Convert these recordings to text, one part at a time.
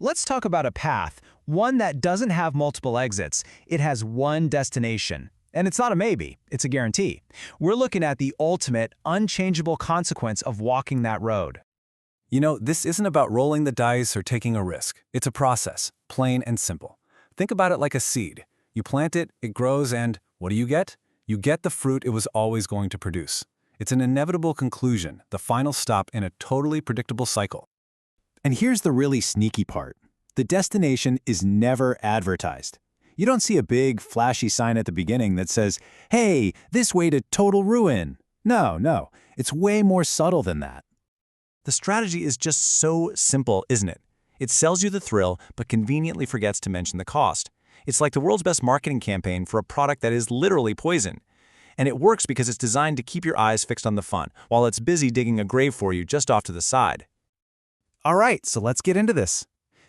let's talk about a path, one that doesn't have multiple exits. It has one destination. And it's not a maybe, it's a guarantee. We're looking at the ultimate, unchangeable consequence of walking that road. You know, this isn't about rolling the dice or taking a risk. It's a process, plain and simple. Think about it like a seed. You plant it, it grows, and what do you get? You get the fruit it was always going to produce. It's an inevitable conclusion, the final stop in a totally predictable cycle. And here's the really sneaky part. The destination is never advertised. You don't see a big, flashy sign at the beginning that says, "Hey, this way to total ruin." No, it's way more subtle than that. The strategy is just so simple, isn't it? It sells you the thrill, but conveniently forgets to mention the cost. It's like the world's best marketing campaign for a product that is literally poison. And it works because it's designed to keep your eyes fixed on the fun, while it's busy digging a grave for you just off to the side. All right, so let's get into this.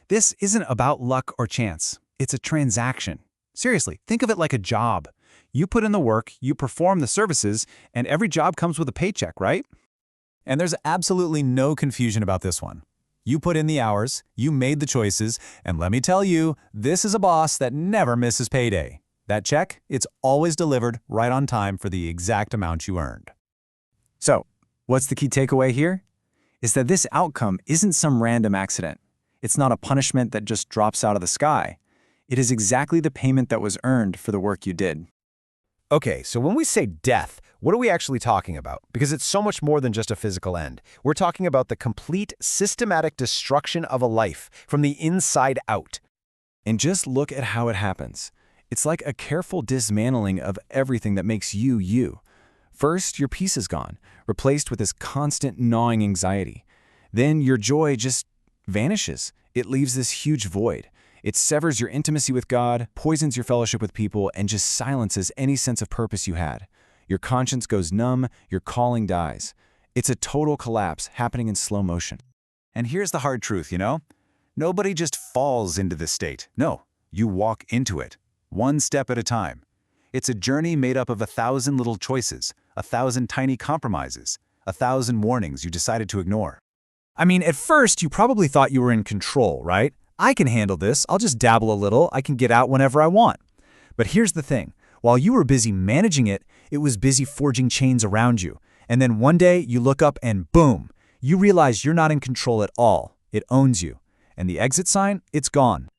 This isn't about luck or chance. It's a transaction. Seriously, think of it like a job. You put in the work, you perform the services, and every job comes with a paycheck, right? And there's absolutely no confusion about this one. You put in the hours, you made the choices, and let me tell you, this is a boss that never misses payday. That check, it's always delivered right on time for the exact amount you earned. So, what's the key takeaway here? Is that this outcome isn't some random accident. It's not a punishment that just drops out of the sky. It is exactly the payment that was earned for the work you did. Okay, so when we say death, what are we actually talking about? Because it's so much more than just a physical end. We're talking about the complete, systematic destruction of a life from the inside out. And just look at how it happens. It's like a careful dismantling of everything that makes you, you. First, your peace is gone, replaced with this constant gnawing anxiety. Then your joy just vanishes. It leaves this huge void. It severs your intimacy with God, poisons your fellowship with people, and just silences any sense of purpose you had. Your conscience goes numb, your calling dies. It's a total collapse happening in slow motion. And here's the hard truth, you know? Nobody just falls into this state. No, you walk into it, one step at a time. It's a journey made up of 1,000 little choices, 1,000 tiny compromises, 1,000 warnings you decided to ignore. I mean, at first, you probably thought you were in control, right? I can handle this. I'll just dabble a little. I can get out whenever I want. But here's the thing. While you were busy managing it, it was busy forging chains around you. And then one day you look up and boom, you realize you're not in control at all. It owns you. And the exit sign, it's gone.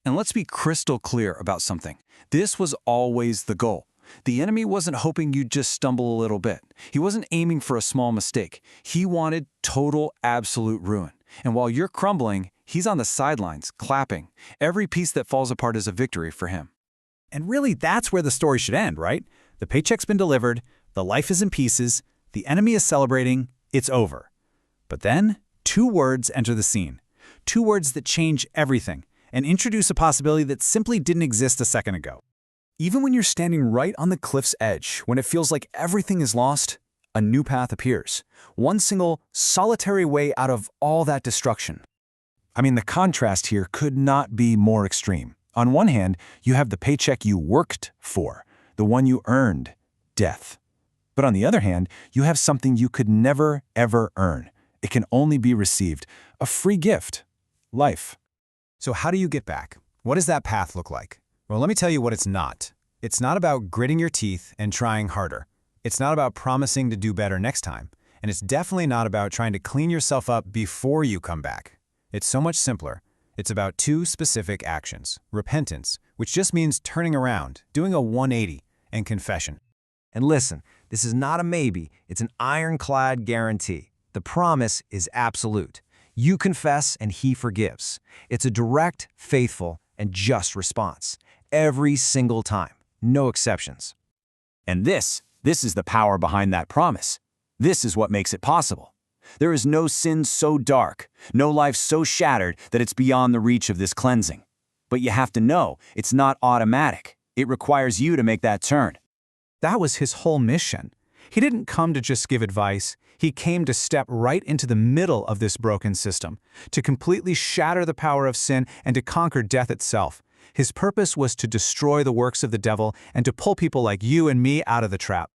And let's be crystal clear about something. This was always the goal. The enemy wasn't hoping you'd just stumble a little bit. He wasn't aiming for a small mistake. He wanted total, absolute ruin. And while you're crumbling, he's on the sidelines, clapping. Every piece that falls apart is a victory for him. And really, that's where the story should end, right? The paycheck's been delivered, the life is in pieces, the enemy is celebrating, it's over. But then, 2 words enter the scene. 2 words that change everything and introduce a possibility that simply didn't exist a second ago. Even when you're standing right on the cliff's edge, when it feels like everything is lost, a new path appears. One single, solitary way out of all that destruction. I mean, the contrast here could not be more extreme. On one hand, you have the paycheck you worked for, the one you earned, death. But on the other hand, you have something you could never, ever earn. It can only be received, a free gift, life. So how do you get back? What does that path look like? Well, let me tell you what it's not. It's not about gritting your teeth and trying harder. It's not about promising to do better next time. And it's definitely not about trying to clean yourself up before you come back. It's so much simpler. It's about 2 specific actions: repentance, which just means turning around, doing a 180, and confession. And listen, this is not a maybe, it's an ironclad guarantee. The promise is absolute. You confess and he forgives. It's a direct, faithful, and just response. Every single time. No exceptions. And this is the power behind that promise. This is what makes it possible. There is no sin so dark, no life so shattered that it's beyond the reach of this cleansing. But you have to know, it's not automatic. It requires you to make that turn. That was his whole mission. He didn't come to just give advice. He came to step right into the middle of this broken system, to completely shatter the power of sin and to conquer death itself. His purpose was to destroy the works of the devil and to pull people like you and me out of the trap.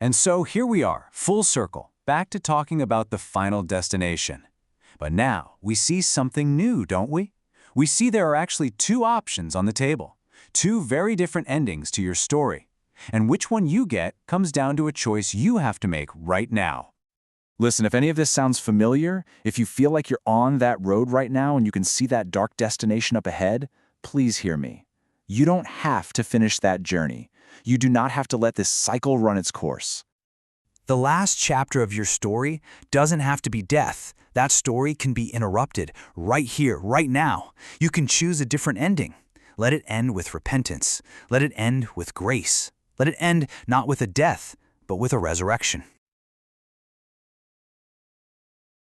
And so here we are, full circle, back to talking about the final destination. But now we see something new, don't we? we see there are actually two options on the table, two very different endings to your story. And which one you get comes down to a choice you have to make right now. Listen, if any of this sounds familiar, if you feel like you're on that road right now and you can see that dark destination up ahead, please hear me. You don't have to finish that journey. You do not have to let this cycle run its course. The last chapter of your story doesn't have to be death. That story can be interrupted right here, right now. You can choose a different ending. Let it end with repentance. Let it end with grace. Let it end not with a death, but with a resurrection.